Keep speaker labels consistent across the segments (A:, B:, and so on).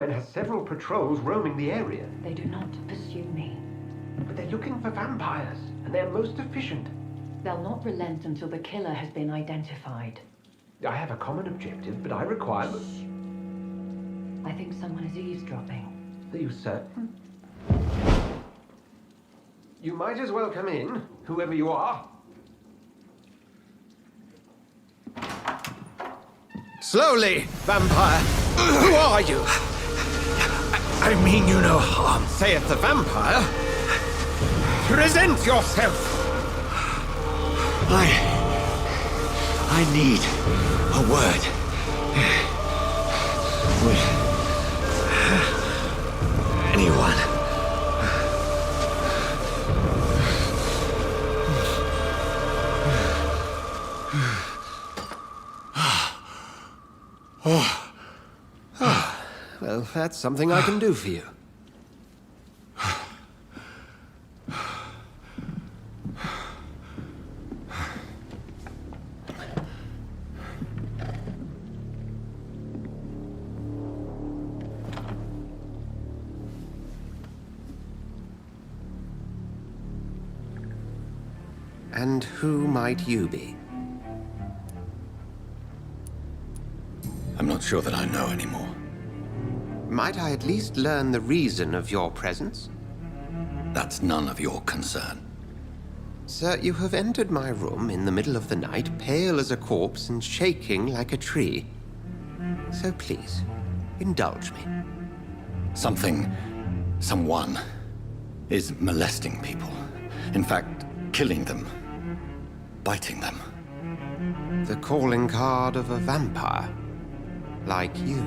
A: and has several patrols roaming the area.
B: They do not pursue me.
A: But they're looking for vampires, and they're most efficient.
B: They'll not relent until the killer has been identified.
A: I have a common objective, but I require...
B: I think someone is eavesdropping.
A: Are you certain? You might as well come in, whoever you are.
C: Slowly, vampire! Who are you? I mean you no harm, saith the vampire. Present yourself!
D: I need a word. With anyone.
C: Well, that's something I can do for you. And who might you be?
D: I'm not sure that I know anymore.
C: Might I at least learn the reason of your presence?
D: That's none of your concern.
C: Sir, you have entered my room in the middle of the night, pale as a corpse and shaking like a tree. So please, indulge me.
D: Someone is molesting people. In fact, killing them. Biting them.
C: The calling card of a vampire. Like you.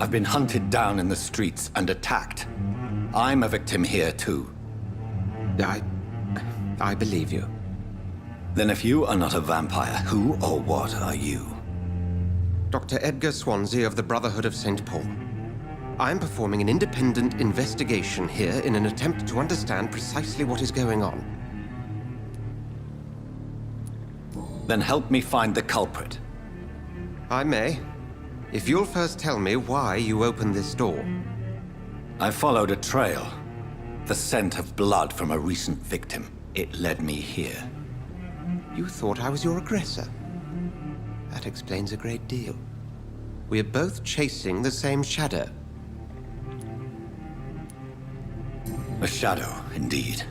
D: I've been hunted down in the streets and attacked. I'm a victim here, too.
C: I believe you.
D: Then if you are not a vampire, who or what are you?
C: Dr. Edgar Swansea of the Brotherhood of St. Paul. I'm performing an independent investigation here in an attempt to understand precisely what is going on.
D: Then help me find the culprit.
C: I may. If you'll first tell me why you opened this door.
D: I followed a trail. The scent of blood from a recent victim. It led me here.
C: You thought I was your aggressor. That explains a great deal. We're both chasing the same shadow.
D: A shadow, indeed.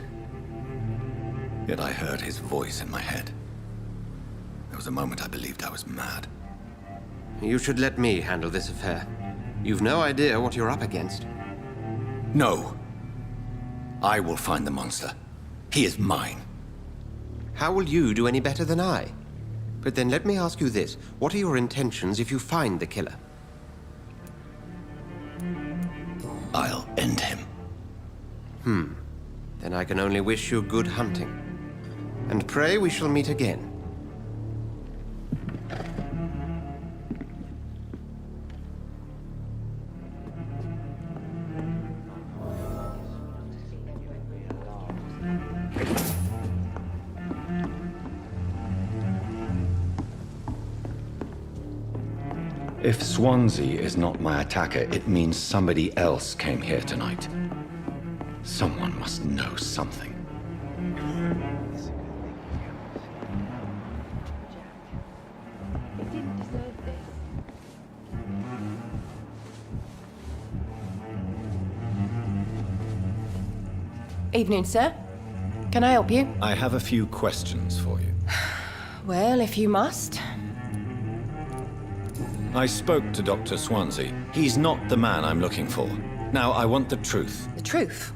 D: Yet I heard his voice in my head. There was a moment I believed I was mad.
C: You should let me handle this affair. You've no idea what you're up against.
D: No. I will find the monster. He is mine.
C: How will you do any better than I? But then let me ask you this. What are your intentions if you find the killer?
D: I'll end him.
C: Then I can only wish you good hunting. And pray we shall meet again.
E: If Swansea is not my attacker, it means somebody else came here tonight. Someone must know something.
B: It didn't deserve this.
F: Evening, sir. Can I help you?
E: I have a few questions for you.
F: Well, if you must.
E: I spoke to Dr. Swansea. He's not the man I'm looking for. Now, I want the truth.
F: The truth?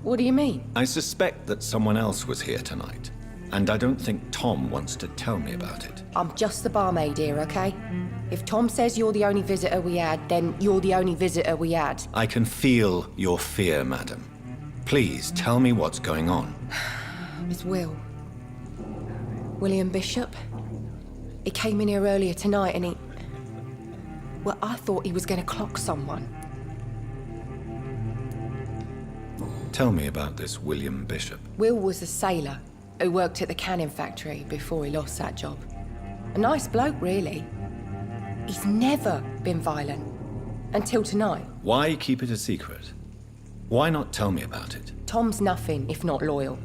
F: What do you mean?
E: I suspect that someone else was here tonight, and I don't think Tom wants to tell me about it.
F: I'm just the barmaid here, okay? If Tom says you're the only visitor we had, then you're the only visitor we had.
E: I can feel your fear, madam. Please, tell me what's going on.
F: It's William Bishop. He came in here earlier tonight and well, I thought he was going to clock someone.
E: Tell me about this William Bishop.
F: Will was a sailor who worked at the cannon factory before he lost that job. A nice bloke, really. He's never been violent. Until tonight.
D: Why keep it a secret? Why not tell me about it?
F: Tom's nothing if not loyal.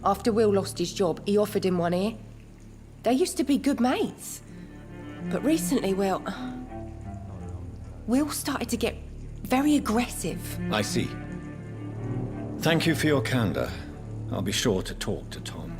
F: After Will lost his job, he offered him one ear. They used to be good mates. But recently, well, Will started to get very aggressive.
D: I see. Thank you for your candor. I'll be sure to talk to Tom.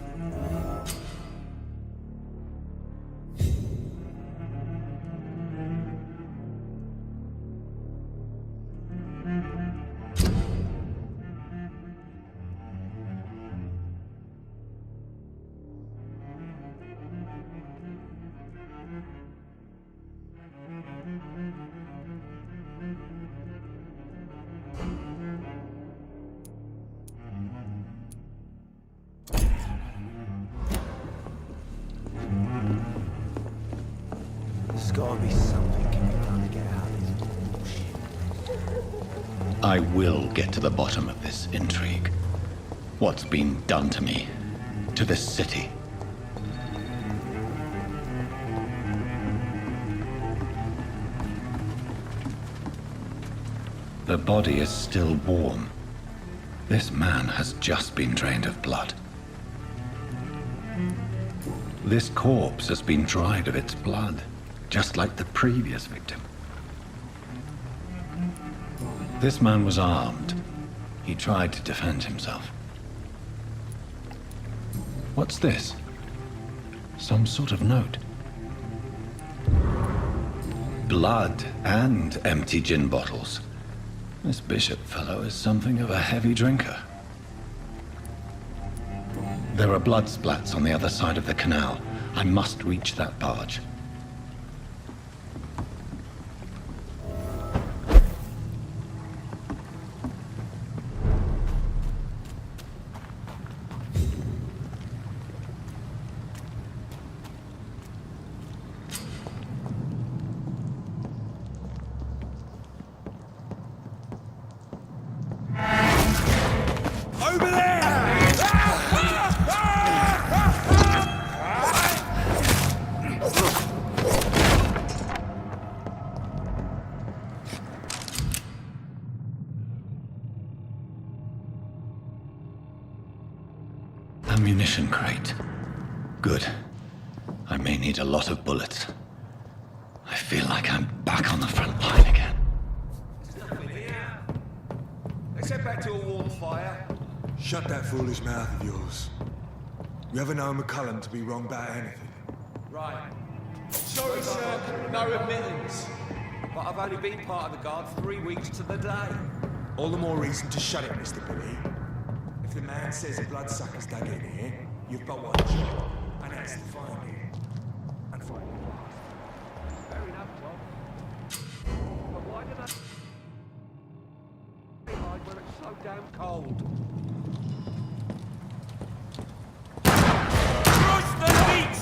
G: There's gotta be something to get out of this bullshit.
E: I will get to the bottom of this intrigue. What's been done to me, to this city. The body is still warm. This man has just been drained of blood. This corpse has been dried of its blood, just like the previous victim. This man was armed. He tried to defend himself. What's this? Some sort of note. Blood and empty gin bottles. This bishop fellow is something of a heavy drinker. There are blood splats on the other side of the canal. I must reach that barge. Ammunition crate. Good. I may need a lot of bullets. I feel like I'm back on the front line again.
H: Let's head back to a warm fire.
G: Shut that foolish mouth of yours. You ever known McCullum to be wrong about anything?
H: Right. Sorry, sir, no admittance. But I've only been part of the guard 3 weeks to the day.
G: All the more reason to shut it, Mr. Billy. If the man says a bloodsucker's dug in here, you've got one job, and that's to find it. And find it.
H: Fair enough, Bob. But why did I hide when it's so damn cold? Cross the beach,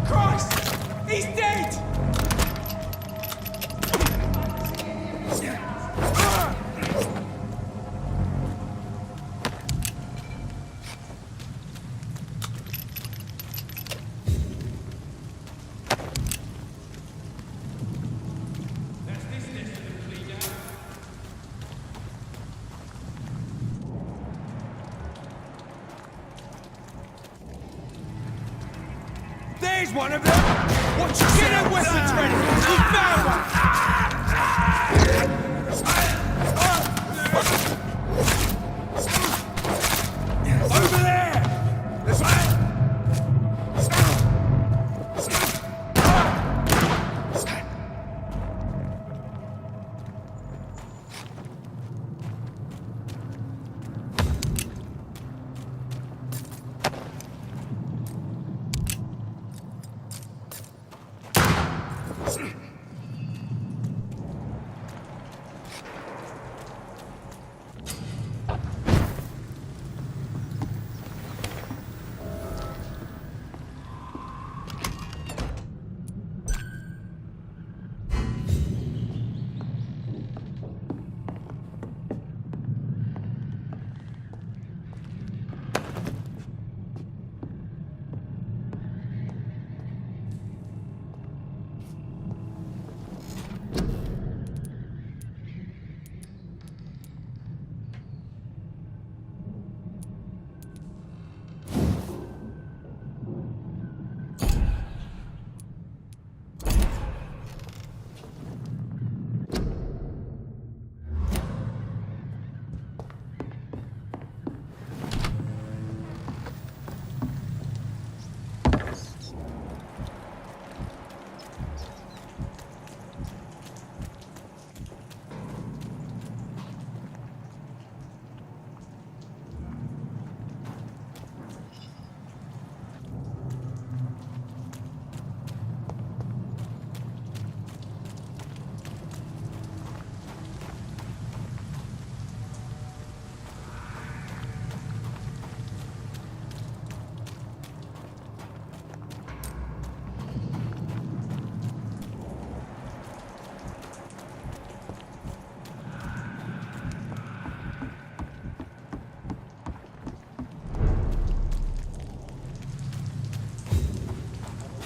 H: Christ! He's dead! There's one of them! Watch your get our weapons ready! We found one! Over there! There's one!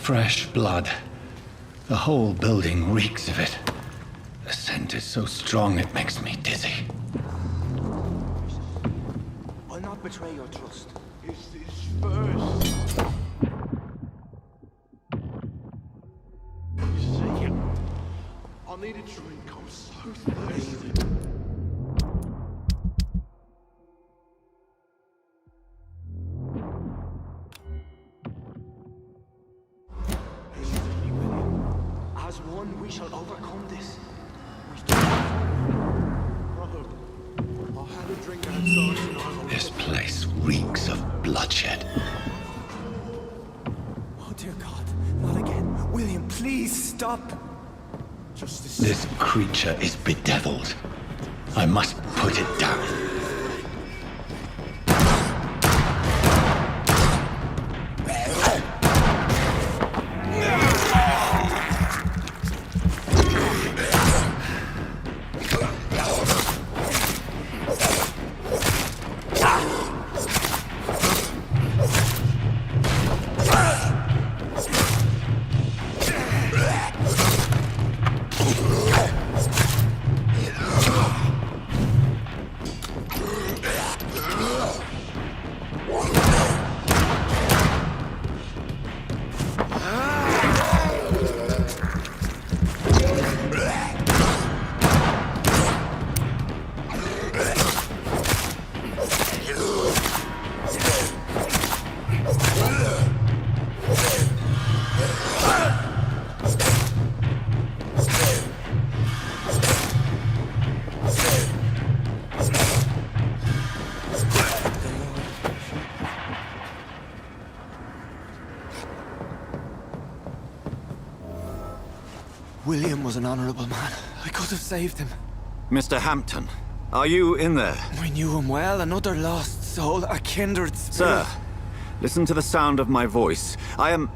E: fresh blood. The whole building reeks of it. The scent is so strong it makes me dizzy.
G: I'll not betray your trust.
H: Is this first? You see, I need a drink. I'm so thirsty.
G: As one, we shall overcome this.
H: I had a drink outside tonight.
E: This place reeks of bloodshed.
G: Oh dear God, not again. William, please stop.
H: Justice.
E: This creature is bedeviled. I must put it down.
G: William was an honorable man. I could have saved him.
D: Mr. Hampton, are you in there?
G: I knew him well, another lost soul, a kindred spirit.
D: Sir, listen to the sound of my voice. I'm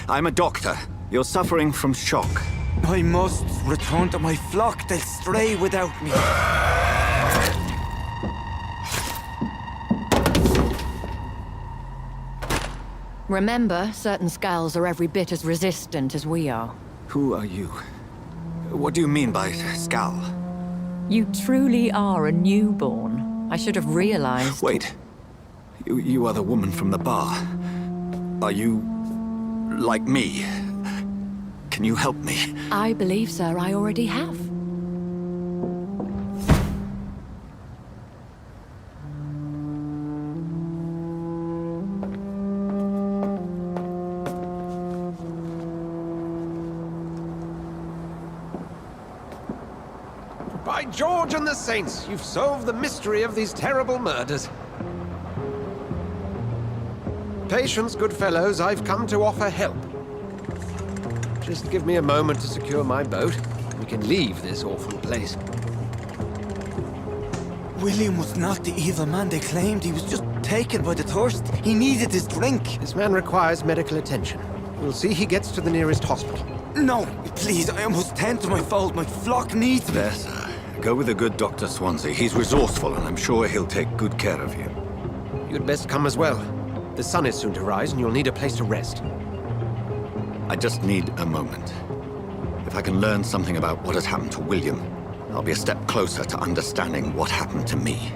D: a doctor. You're suffering from shock.
G: I must return to my flock. They'll stray without me.
B: Remember, certain skulls are every bit as resistant as we are.
D: Who are you? What do you mean by Skal?
B: You truly are a newborn. I should have realized.
D: Wait. You are the woman from the bar. Are you like me? Can you help me?
B: I believe, sir, I already have.
C: By George and the Saints, you've solved the mystery of these terrible murders. Patience, good fellows, I've come to offer help. Just give me a moment to secure my boat. We can leave this awful place.
G: William was not the evil man they claimed. He was just taken by the thirst. He needed his drink.
C: This man requires medical attention. We'll see he gets to the nearest hospital.
G: No, please, I must tend to my fold. My flock needs me.
D: There, sir. Go with the good Dr. Swansea. He's resourceful, and I'm sure he'll take good care of you.
C: You'd best come as well. The sun is soon to rise, and you'll need a place to rest.
D: I just need a moment. If I can learn something about what has happened to William, I'll be a step closer to understanding what happened to me.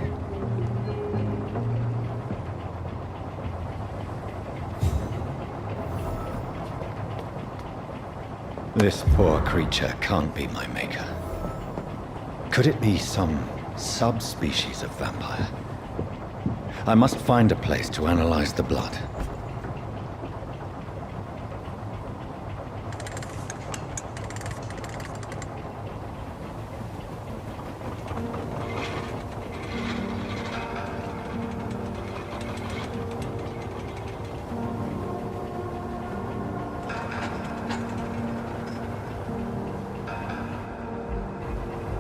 E: This poor creature can't be my maker. Could it be some subspecies of vampire? I must find a place to analyze the blood.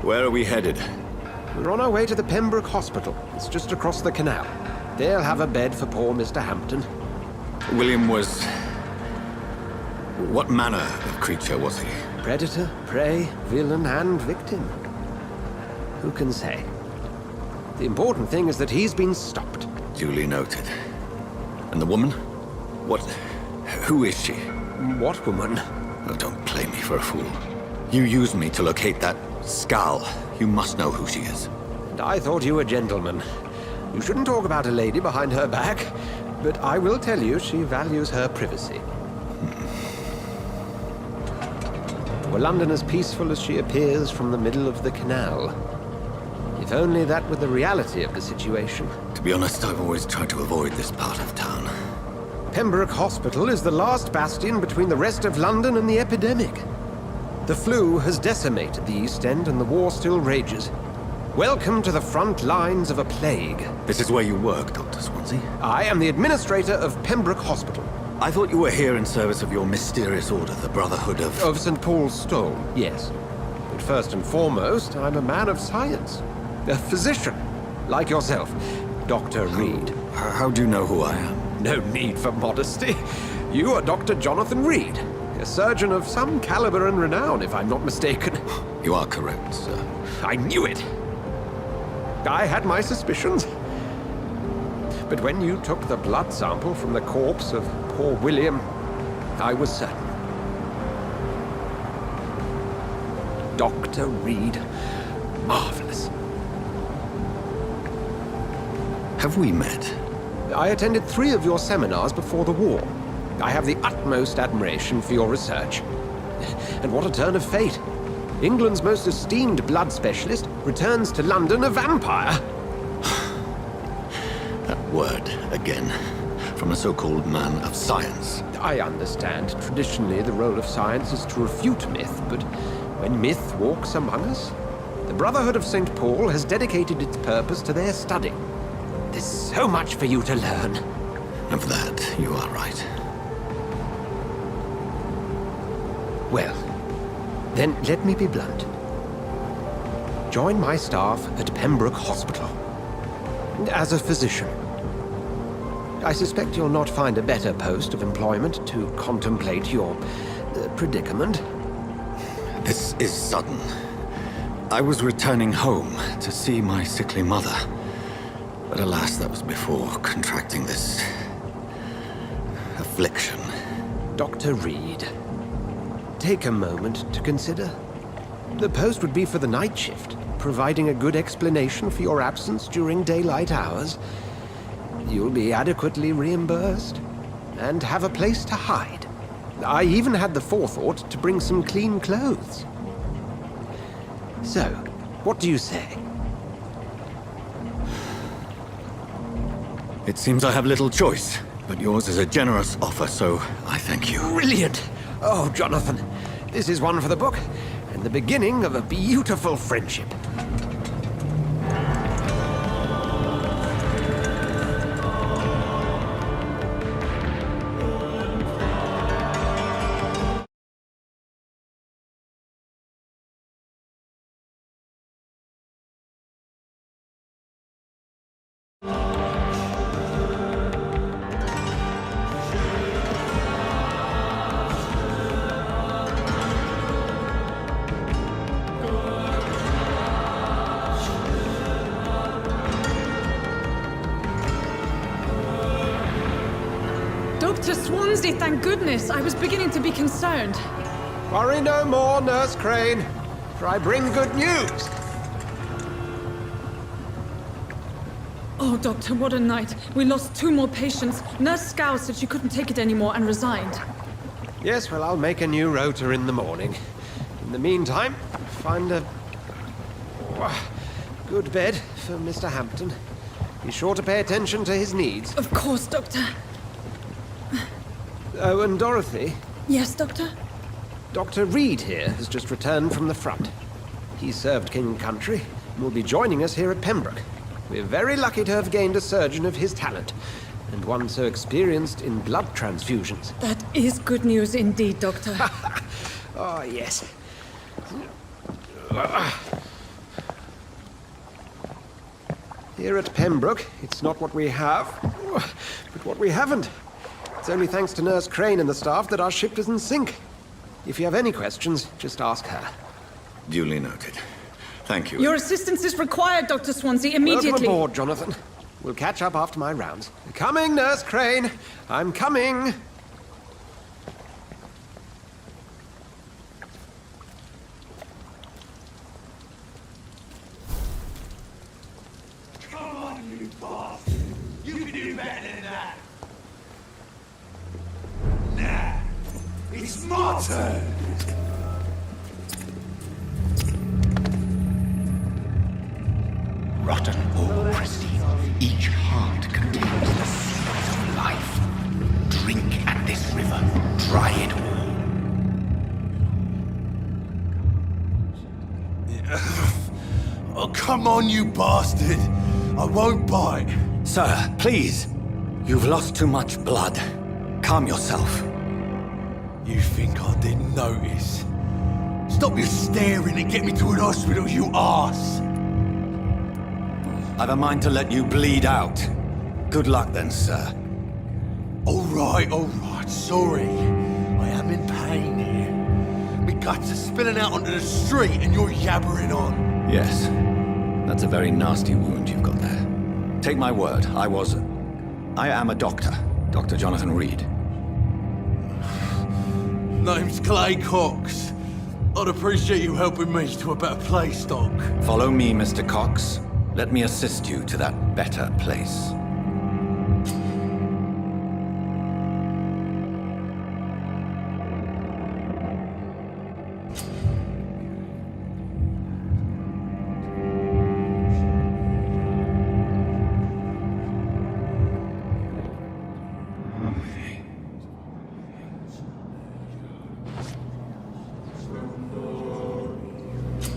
D: Where are we headed?
C: We're on our way to the Pembroke Hospital. It's just across the canal. They'll have a bed for poor Mr. Hampton.
D: William was... What manner of creature was he?
C: Predator, prey, villain, and victim. Who can say? The important thing is that he's been stopped.
D: Duly noted. And the woman? What... Who is she?
C: What woman?
D: Oh, don't play me for a fool. You used me to locate that skull. You must know who she is.
C: And I thought you a gentleman. You shouldn't talk about a lady behind her back, but I will tell you she values her privacy. Were London as peaceful as she appears from the middle of the canal? If only that were the reality of the situation.
D: To be honest, I've always tried to avoid this part of town.
C: Pembroke Hospital is the last bastion between the rest of London and the epidemic. The flu has decimated the East End and the war still rages. Welcome to the front lines of a plague.
D: This is where you work, Dr. Swansea?
C: I am the administrator of Pembroke Hospital.
D: I thought you were here in service of your mysterious order, the Brotherhood of...
C: Of St. Paul's Stole, yes. But first and foremost, I'm a man of science. A physician, like yourself, Dr. Reid.
D: How do you know who I am?
C: No need for modesty. You are Dr. Jonathan Reid, a surgeon of some caliber and renown, if I'm not mistaken.
D: You are correct, sir.
C: I knew it. I had my suspicions. But when you took the blood sample from the corpse of poor William, I was certain. Dr. Reid, marvelous.
D: Have we met?
C: I attended 3 of your seminars before the war. I have the utmost admiration for your research. And what a turn of fate. England's most esteemed blood specialist returns to London a vampire.
D: That word, again, from a so-called man of science.
C: I understand. Traditionally, the role of science is to refute myth, but when myth walks among us, the Brotherhood of St. Paul has dedicated its purpose to their study. There's so much for you to learn.
D: Of that, you are right.
C: Well, then let me be blunt. Join my staff at Pembroke Hospital. As a physician. I suspect you'll not find a better post of employment to contemplate your predicament.
D: This is sudden. I was returning home to see my sickly mother. But alas, that was before contracting this... affliction.
C: Dr. Reid, take a moment to consider. The post would be for the night shift, providing a good explanation for your absence during daylight hours. You'll be adequately reimbursed, and have a place to hide. I even had the forethought to bring some clean clothes. So, what do you say?
D: It seems I have little choice, but yours is a generous offer, so I thank you.
C: Brilliant! Oh, Jonathan, this is one for the book, and the beginning of a beautiful friendship.
I: Dr. Swansea, thank goodness. I was beginning to be concerned.
C: Worry no more, Nurse Crane, for I bring good news.
I: Oh, Doctor, what a night. We lost 2 more patients. Nurse Scow said she couldn't take it anymore and resigned.
C: Yes, well, I'll make a new rota in the morning. In the meantime, find a good bed for Mr. Hampton. Be sure to pay attention to his needs.
I: Of course, Doctor.
C: Oh, and Dorothy?
I: Yes, Doctor?
C: Dr. Reid here has just returned from the front. He served King and Country and will be joining us here at Pembroke. We're very lucky to have gained a surgeon of his talent, and one so experienced in blood transfusions.
I: That is good news indeed, Doctor.
C: Oh, yes. Here at Pembroke, it's not what we have, but what we haven't. It's only thanks to Nurse Crane and the staff that our ship doesn't sink. If you have any questions, just ask her.
D: Duly noted. Thank you.
I: Your assistance is required, Dr. Swansea, immediately.
C: Welcome aboard, Jonathan. We'll catch up after my rounds. Coming, Nurse Crane. I'm coming.
G: bastard!
J: Rotten or pristine, each heart contains the seeds of life. Drink at this river, try it all.
G: Oh, come on, you bastard! I won't bite.
D: Sir, please. You've lost too much blood. Calm yourself.
G: You think I didn't notice? Stop your staring and get me to an hospital, you arse!
D: I've a mind to let you bleed out. Good luck then, sir.
G: Alright, sorry. I am in pain here. My guts are spilling out onto the street and you're yabbering on.
D: Yes. That's a very nasty wound you've got there. Take my word, I am a doctor. Dr. Jonathan Reid.
G: Name's Clay Cox. I'd appreciate you helping me to a better place, Doc.
D: Follow me, Mr. Cox. Let me assist you to that better place.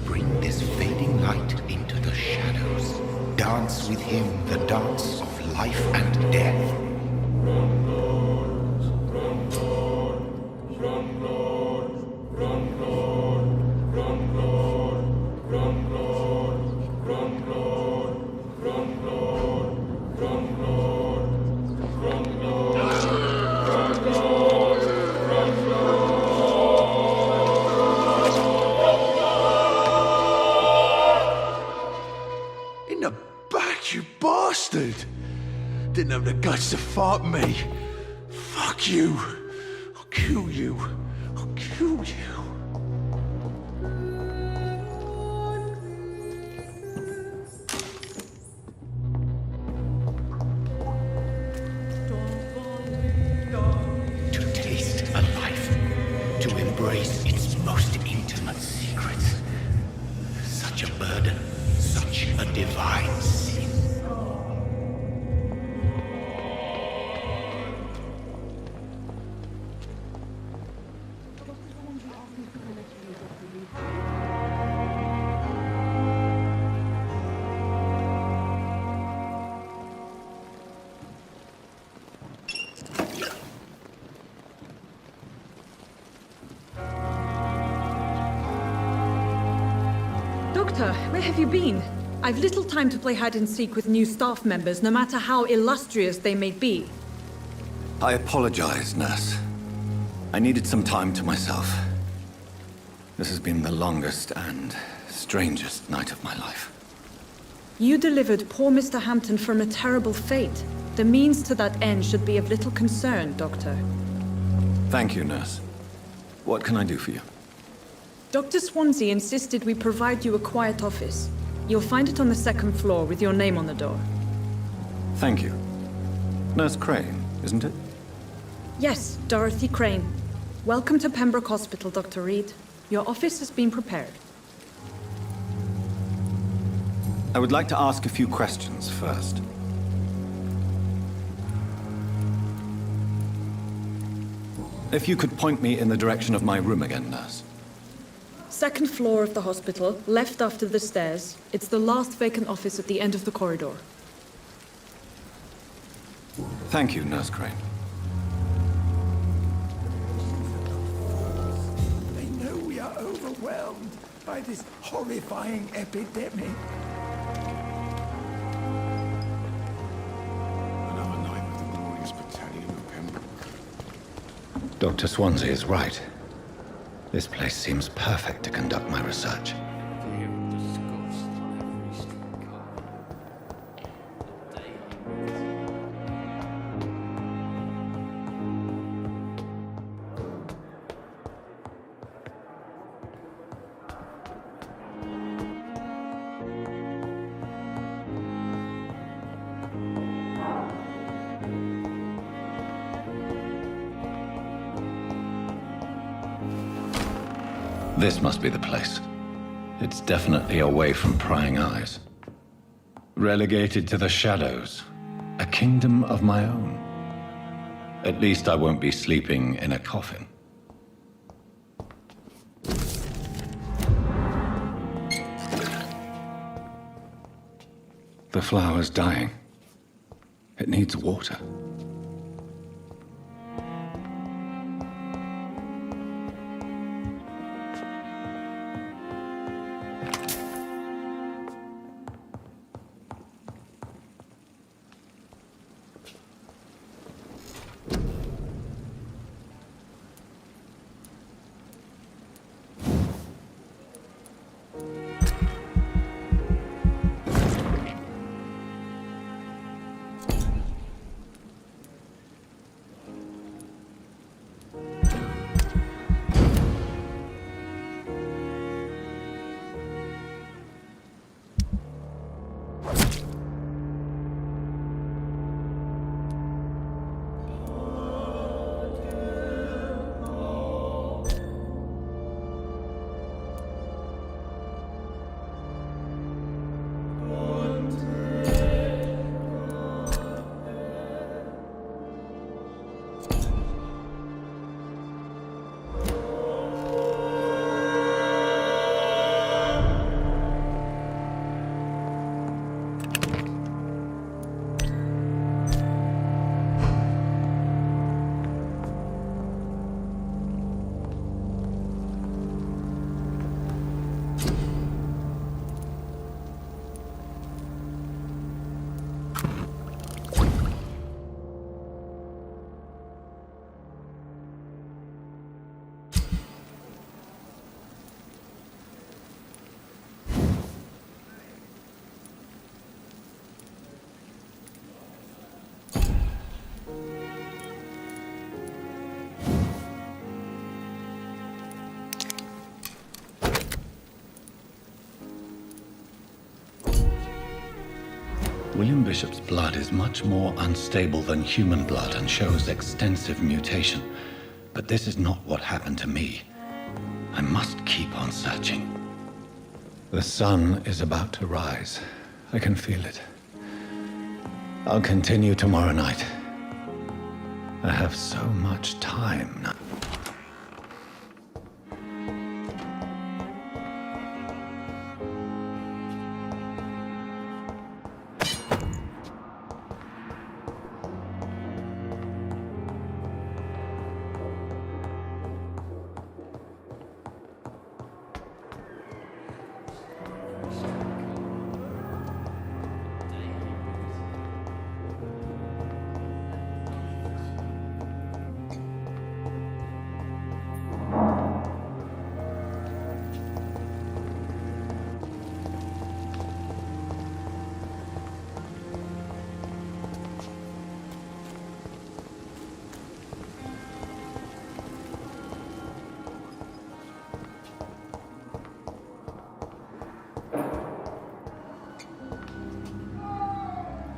J: Bring this fading light into the shadows. Dance with him the dance of life and death.
G: In the back, you bastard! Didn't have the guts to fight me. Fuck you. I'll kill you. I'll kill you.
J: To taste a life, to embrace its most intimate secrets. Such a burden, such a divine sin.
I: Doctor, where have you been? I've little time to play hide and seek with new staff members, no matter how illustrious they may be.
D: I apologize, nurse. I needed some time to myself. This has been the longest and strangest night of my life.
I: You delivered poor Mr. Hampton from a terrible fate. The means to that end should be of little concern, Doctor.
D: Thank you, nurse. What can I do for you?
I: Dr. Swansea insisted we provide you a quiet office. You'll find it on the second floor with your name on the door.
D: Thank you. Nurse Crane, isn't it?
I: Yes, Dorothy Crane. Welcome to Pembroke Hospital, Dr. Reid. Your office has been prepared.
D: I would like to ask a few questions first. If you could point me in the direction of my room again, nurse.
I: Second floor of the hospital, left after the stairs. It's the last vacant office at the end of the corridor.
D: Thank you, Nurse Crane.
G: They know we are overwhelmed by this horrifying epidemic.
K: Another night with the glorious battalion of Pembroke.
E: Dr. Swansea is right. This place seems perfect to conduct my research. This must be the place. It's definitely away from prying eyes. Relegated to the shadows. A kingdom of my own. At least I won't be sleeping in a coffin. The flower's dying. It needs water. William Bishop's blood is much more unstable than human blood and shows extensive mutation. But this is not what happened to me. I must keep on searching. The sun is about to rise. I can feel it. I'll continue tomorrow night. I have so much time now.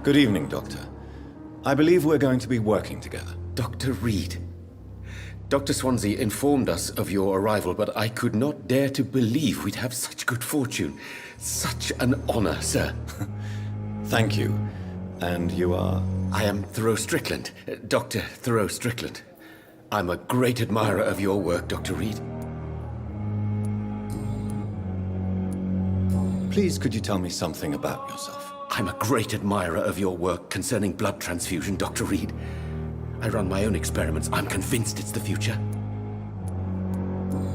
E: Good evening, Doctor. I believe we're going to be working together.
L: Dr. Reid. Dr. Swansea informed us of your arrival, but I could not dare to believe we'd have such good fortune. Such an honor, sir.
E: Thank you. And you are?
L: I am Thoreau Strickland, Dr. Thoreau Strickland. I'm a great admirer of your work, Dr. Reid.
E: Please, could you tell me something about yourself?
L: I'm a great admirer of your work concerning blood transfusion, Dr. Reid. I run my own experiments. I'm convinced it's the future.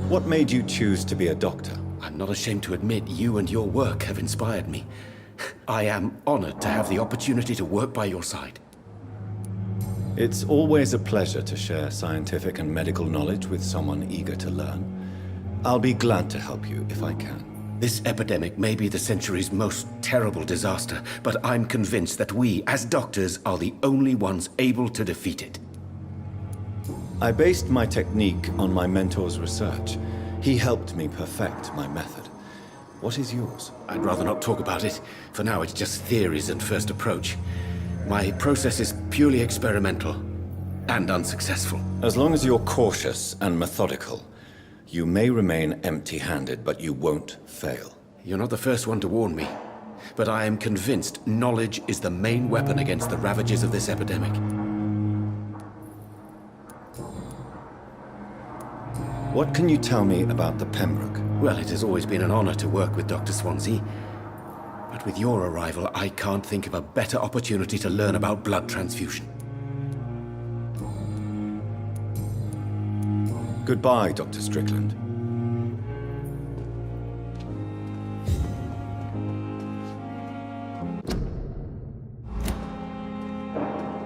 E: What made you choose to be a doctor?
L: I'm not ashamed to admit you and your work have inspired me. I am honored to have the opportunity to work by your side.
E: It's always a pleasure to share scientific and medical knowledge with someone eager to learn. I'll be glad to help you if I can.
L: This epidemic may be the century's most terrible disaster, but I'm convinced that we, as doctors, are the only ones able to defeat it.
E: I based my technique on my mentor's research. He helped me perfect my method. What is yours?
L: I'd rather not talk about it. For now, it's just theories and first approach. My process is purely experimental and unsuccessful.
E: As long as you're cautious and methodical,
D: You may remain empty-handed, but you won't fail.
L: You're not the first one to warn me, but I am convinced knowledge is the main weapon against the ravages of this epidemic.
E: What can you tell me about the Pembroke?
L: Well, it has always been an honor to work with Dr. Swansea. But with your arrival, I can't think of a better opportunity to learn about blood transfusion.
E: Goodbye, Dr. Strickland.